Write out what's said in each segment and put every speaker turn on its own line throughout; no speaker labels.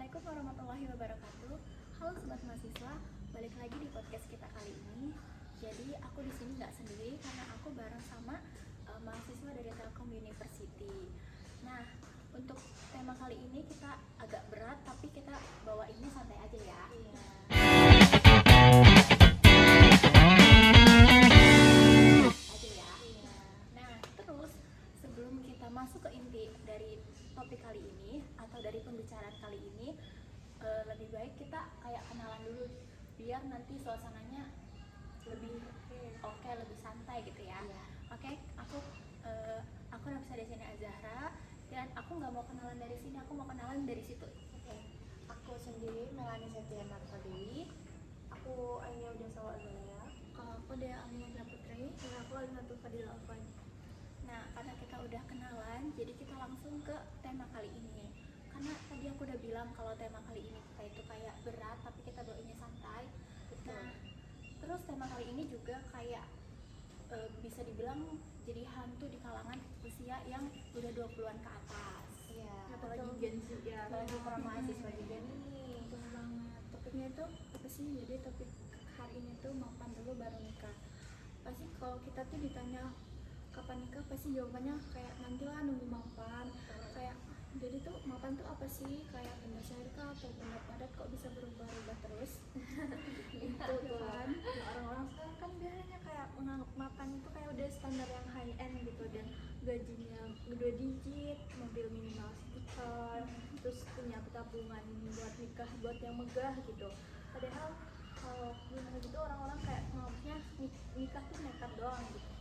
Assalamualaikum warahmatullahi wabarakatuh. Halo sobat mahasiswa, balik lagi di podcast kita kali ini. Jadi aku di sini nggak sendiri karena aku bareng sama mahasiswa dari Telkom University. Nah, untuk tema kali ini kita agak berat, tapi kita bawa ini santai aja ya. Nah, terus sebelum kita masuk ke inti dari topik kali ini atau dari pembicaraan kali ini, lebih baik kita kayak kenalan dulu biar nanti suasananya lebih oke, lebih santai gitu ya. Oke, aku Nafisa di sini Azahra dan aku nggak mau kenalan dari sini, aku mau kenalan dari situ.
Aku sendiri Melani Septiana Dewi. Aku Ainia Udasawa Azalea.
Aku Dea Aminah Putri.
Dan aku Alinatul Fadila Alfan.
Nah, karena kita udah kenalan, jadi kita langsung ke tema kali ini. Karena tadi aku udah bilang kalau tema kali ini kita itu kayak berat, tapi kita bawainnya santai. Nah, terus tema kali ini juga kayak bisa dibilang jadi hantu di kalangan usia yang udah 20-an ke atas.
Iya.
Apalagi
Gen Z ya. Apalagi para mahasiswa juga nih.
Betul banget. Topiknya itu apa sih? Jadi topik hari ini tuh mapan dulu baru nikah. Pasti kalau kita tuh ditanya kapan nikah, pasti jawabannya kayak nantilah nunggu mapan. Kayak jadi tuh mapan tuh apa sih? Kayak benda syarikat atau benda padat kok bisa berubah-ubah terus? Itu kan.
Orang-orang sekarang kan biasanya kayak menganggap mapan itu kayak udah standar yang high end gitu, dan gajinya 2 digit, mobil minimal skuter, terus punya tabungan buat nikah buat yang megah gitu. Padahal kalau gimana gitu orang-orang kayak menganggapnya nikah tuh nekat doang gitu.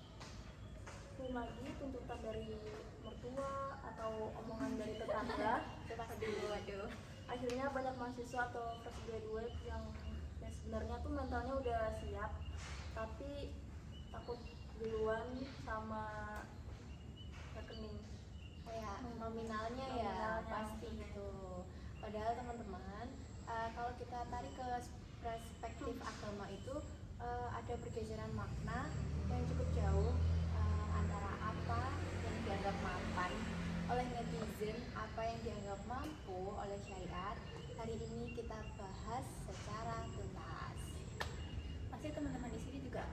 Belum lagi tuntutan dari mertua atau omongan dari tetangga. Waduh. Akhirnya banyak mahasiswa atau fresh graduate yang sebenarnya tuh mentalnya udah siap, tapi takut duluan sama rekening.
Kayak nominalnya ya pasti gitu. Padahal teman-teman, kalau kita tarik ke perspektif agama itu ada pergeseran makna yang cukup jauh antara apa yang dianggap mapan oleh netizen, apa yang dianggap mampu oleh syariat. Hari ini kita bahas secara tuntas.
Pasti teman-teman di sini juga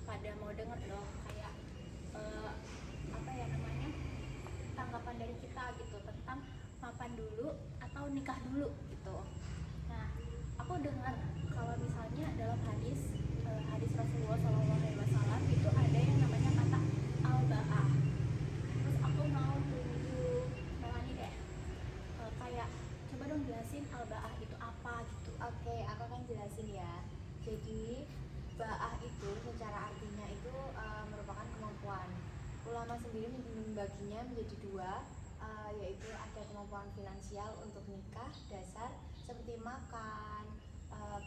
pada mau denger dong kayak apa ya namanya, tanggapan dari kita gitu tentang mapan dulu atau nikah dulu gitu. Nah, aku dengar kalau misalnya dalam hadis Rasulullah SAW itu ada yang namanya kata al-ba'ah. Terus aku mau tunjuk Melani deh, kayak coba dong jelasin al-ba'ah itu apa gitu.
Oke, aku akan jelasin ya. Jadi ba'ah itu secara artinya itu merupakan kemampuan. Ulama sendiri membaginya menjadi dua, yaitu ada kemampuan finansial untuk nikah dasar seperti makan,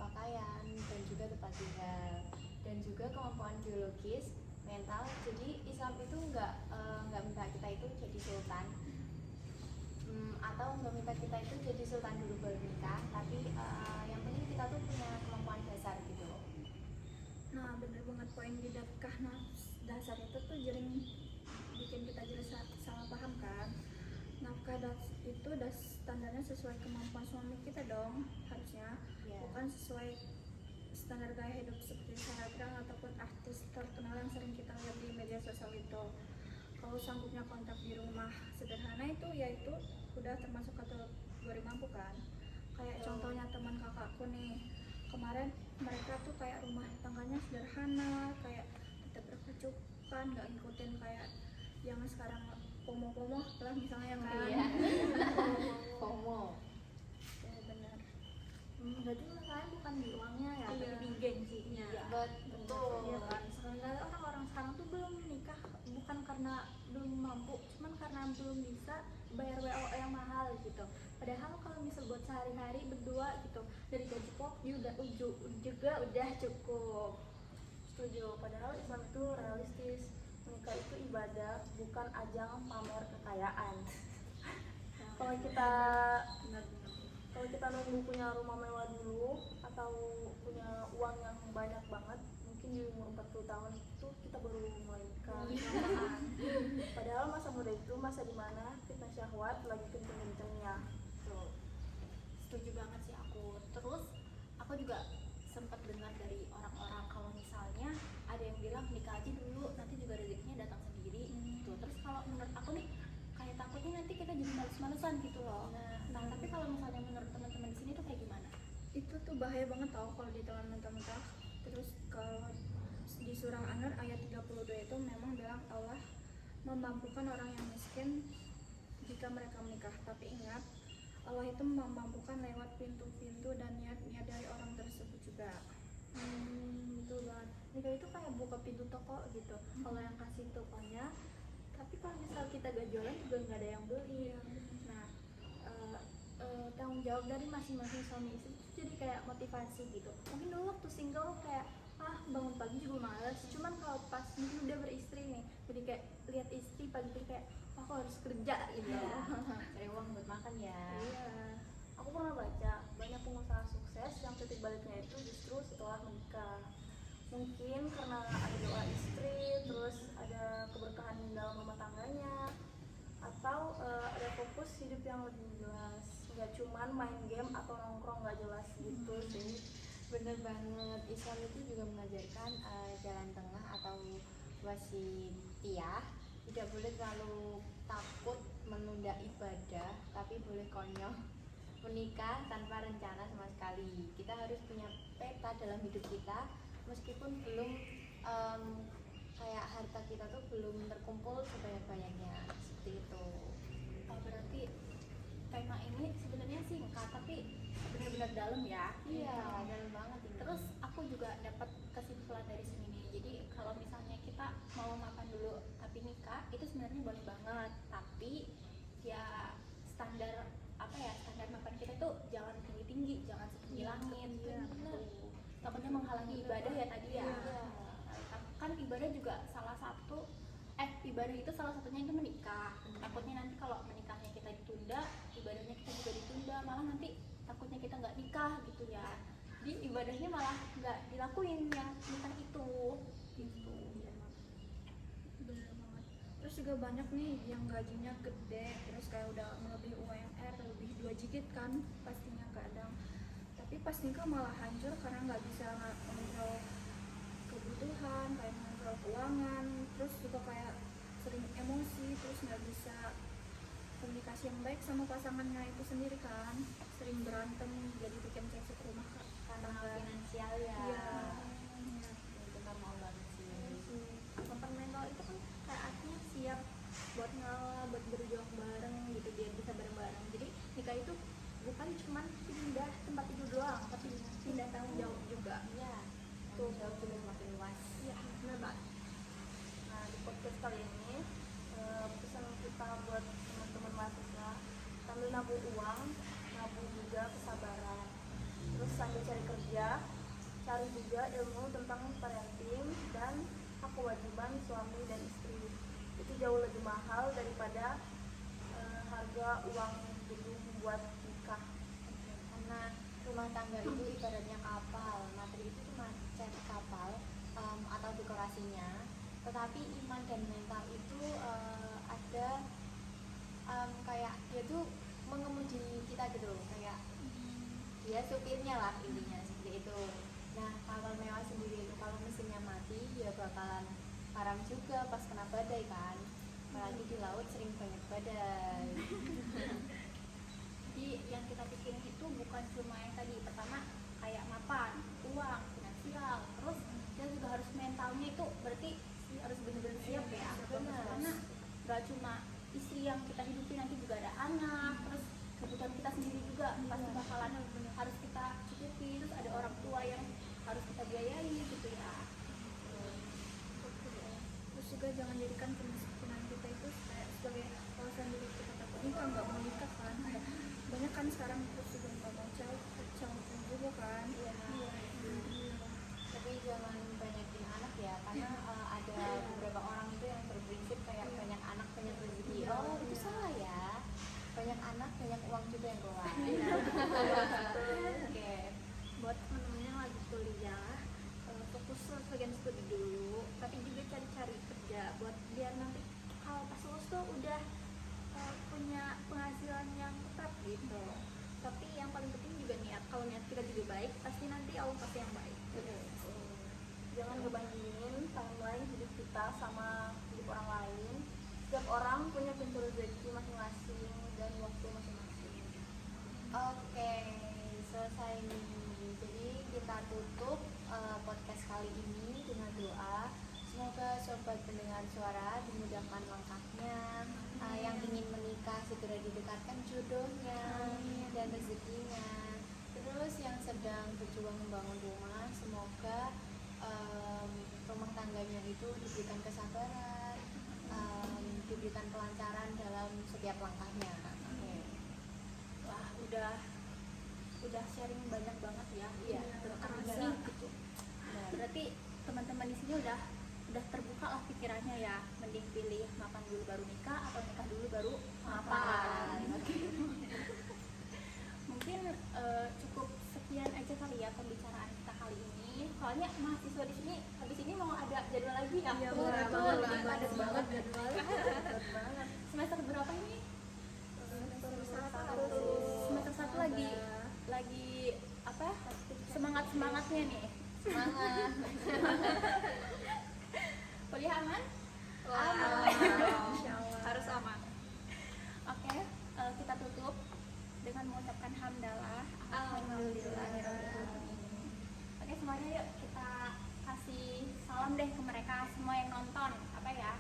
pakaian, dan juga tempat tinggal, dan juga kemampuan biologis, mental. Jadi Islam itu nggak minta kita itu jadi sultan, atau nggak minta kita itu jadi sultan dulu baru nikah, tapi yang penting kita tuh punya kemampuan dasar gitu.
Nah, bener banget poin di dakah dasar itu tuh sering bikin kita jadi salah paham kan. Nafkah itu standarnya sesuai kemampuan suami kita dong harusnya, bukan sesuai standar gaya hidup seperti selebgram ataupun artis terkenal yang sering kita lihat di media sosial itu. Kalau sanggupnya kontrak di rumah sederhana itu yaitu udah termasuk kategori mampu kan. Kayak contohnya teman kakakku nih, kemarin mereka tuh kayak rumah tangganya sederhana, kayak tetap berkecukupan, nggak ngikutin kayak yang sekarang pomo-pomo lah misalnya yang kan.
FOMO.
Ya benar.
Berarti masalahnya bukan di uangnya ya,
Iya.
tapi di gengsinya.
Betul.
Iya kan. Sebenarnya orang-orang sekarang tuh belum nikah bukan karena belum mampu, cuman karena belum bisa bayar WO yang mahal gitu. Padahal kalau misal buat sehari-hari berdua gitu, dari gaji pokok juga udah cukup. Setuju. Padahal Islam itu realistis. Menikah itu ibadah, bukan ajang pamer kekayaan. Kalau kita nunggu punya rumah mewah dulu atau punya uang yang banyak banget, mungkin di umur 40 tahun itu kita baru mulai nikah. Padahal masa muda itu masa dimana fitnah syahwat lagi kenceng-kencengnya.
Setuju banget.
bilang nikah aja dulu, nanti juga rezekinya datang sendiri gitu. Terus kalau menurut aku nih kayak takutnya nanti kita jadi males-malesan gitu loh. Nah tapi kalau misalnya menurut teman-teman di sini tuh kayak gimana?
Itu tuh bahaya banget tau kalau ditelan mentah-mentah. Terus kalau di surah An-Nur ayat 32 itu memang bilang Allah memampukan orang yang miskin jika mereka menikah. Tapi ingat, Allah itu memampukan lewat pintu-pintu dan niat-niat dari orang tersebut juga.
Betul banget. Nikah itu kayak buka pintu toko gitu. Kalau yang kasih tokonya, tapi kalau misal kita gak jualan juga nggak ada yang beli. Nah, tanggung jawab dari masing-masing suami istri itu jadi kayak motivasi gitu. Mungkin dulu waktu single kayak bangun pagi juga males. Cuman kalau pas mungkin udah beristri nih, jadi kayak lihat istri pagi-pagi kayak aku harus kerja gitu.
Cari uang buat makan ya.
Iya. Aku pernah baca banyak pengusaha sukses yang titik baliknya itu justru setelah menikah. Mungkin karena ada doa istri, terus ada keberkahan dalam rumah tangganya, atau ada fokus hidup yang lebih jelas. Nggak cuman main game atau nongkrong nggak jelas gitu sih.
Bener banget, Islam itu juga mengajarkan jalan tengah atau wasitiyah. Tidak boleh terlalu takut menunda ibadah, tapi boleh konyol menikah tanpa rencana sama sekali. Kita harus punya peta dalam hidup kita, meskipun belum kayak harta kita tuh belum terkumpul sebanyak-banyaknya, seperti itu.
Berarti tema ini sebenarnya singkat tapi benar-benar dalam ya.
Iya, dalam banget ini.
Terus aku juga dapat kesimpulan dari sini nih. Jadi kalau misalnya kita mau makan dulu tapi nikah itu sebenarnya boleh banget, tapi ya standar standar makan kita tuh jangan tinggi-tinggi, jangan setinggi langit. Gitu. Takutnya menghalangi ibadah ya tadi ya. Kan ibadah juga ibadah itu salah satunya itu menikah. Takutnya nanti kalau menikahnya kita ditunda, ibadahnya kita juga ditunda, malah nanti takutnya kita nggak nikah gitu ya. Jadi ibadahnya malah nggak dilakuin yang nikah itu gitu.
Bener banget. Terus juga banyak nih yang gajinya gede, terus kayak udah melebihi UMR, lebih 2 digit kan pastinya kadang. Tapi pas nikah malah hancur karena nggak bisa mengontrol kebutuhan, kayak mengontrol keuangan, terus juga kayak sering emosi, terus nggak bisa komunikasi yang baik sama pasangannya itu sendiri kan, sering berantem, jadi bikin cekcok rumah
Karena finansial ya.
Iya.
Itu normal banget sih.
Makan mental itu kan kayak artinya siap buat ngalah, buat berjuang bareng gitu, biar bisa bareng-bareng. Jadi nikah itu bukan cuma pindah tempat tidur doang, tapi pindah tanggung jawab juga.
Iya. Tanggung jawab juga semakin luas.
Iya, benar banget. Nah, di podcast kali ini pesan kita buat teman-teman mahasiswa, sambil nabung uang, nabung juga kesabaran. Terus sambil cari kerja, cari juga ilmu tentang parenting dan hak kewajiban suami dan istri. Itu jauh lebih mahal daripada harga uang gedung buat nikah.
Karena rumah tangga itu ibaratnya kapal, materi itu cuma cat kapal atau dekorasinya, tetapi iman dan mental itu ada kayak dia tuh mengemudi kita gitu, kayak dia supirnya lah intinya seperti itu. Nah, kapal mewah sendiri itu kalau mesinnya mati ya bakalan karam juga pas kena badai kan, apalagi di laut sering banyak badai.
Jadi yang kita pikirin itu bukan cuma yang tadi, pertama kayak mapan, uang, finansial, terus dia juga harus mentalnya itu berarti harus benar-benar siap ya.
Benar.
Karena gak cuma istri yang kita hidupi, nanti juga ada anak, terus kebutuhan kita sendiri juga pasti bakalan harus kita cukupi, terus ada orang tua yang harus kita biayai gitu ya.
Terus juga jangan jadikan kemiskinan kita itu kayak sebagai alasan diri kita takut nikah, nggak mau nikah kan. Banyak kan sekarang terus juga nggak mau calon juga kan.
Iya. Tapi jangan banyakin anak ya, karena ada beberapa orang itu yang berprinsip kayak banyak anak banyak rezeki. Oh, itu salah ya. Banyak anak banyak uang juga yang keluar. Oke.
Buat temen-temen yang lagi kuliah, fokus bagian studi dulu, tapi juga cari-cari kerja buat biar nanti kalau pas lulus tuh udah punya penghasilan yang tetap gitu. Tapi yang paling penting juga niat. Kalau niat kita juga baik, pasti nanti Allah pasti yang baik. Jangan ngebandingin tanggal kelompokku masing-masing.
Oke, selesai nih. Jadi kita tutup podcast kali ini dengan doa. Semoga sobat pendengar suara dimudahkan langkahnya. Yang ingin menikah segera didekatkan jodohnya dan rezekinya. Terus yang sedang berjuang membangun rumah, semoga rumah tangganya itu diberikan kesabaran, diberikan kelancaran dalam setiap langkahnya.
Wah, udah sharing banyak banget ya.
Iya,
tentang
terasa.
ini gitu.
Benar.
Berarti teman-teman di sini udah terbuka lah pikirannya ya. Mending pilih mapan dulu baru nikah atau nikah dulu baru mapan. Mungkin cukup sekian aja kali ya pembicaraan kita kali ini. Soalnya mahasiswa di sini habis ini mau ada jadwal lagi ya.
Iya,
Tuh,
berat
tuh,
banget,
lagi
Bang.
padat banget
jadwal.
Semester berapa ini?
Satu.
Semester 1 lagi apa? Semangatnya nih.
Semangat.
Kuliah aman?
Aman.
Insyaallah.
Harus aman. Oke, kita tutup dengan mengucapkan hamdalah. Alhamdulillahirobbilalamin. Oke, semuanya yuk kita kasih salam deh ke mereka semua yang nonton. Apa ya?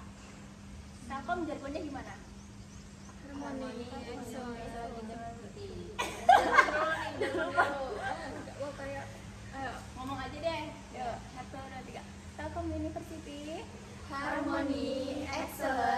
Telkom jargonnya gimana?
Harmoni,
Wah, kayak ayo ngomong aja deh. Yuk, 1, 2, 3. Telkom University
Harmony, excellent.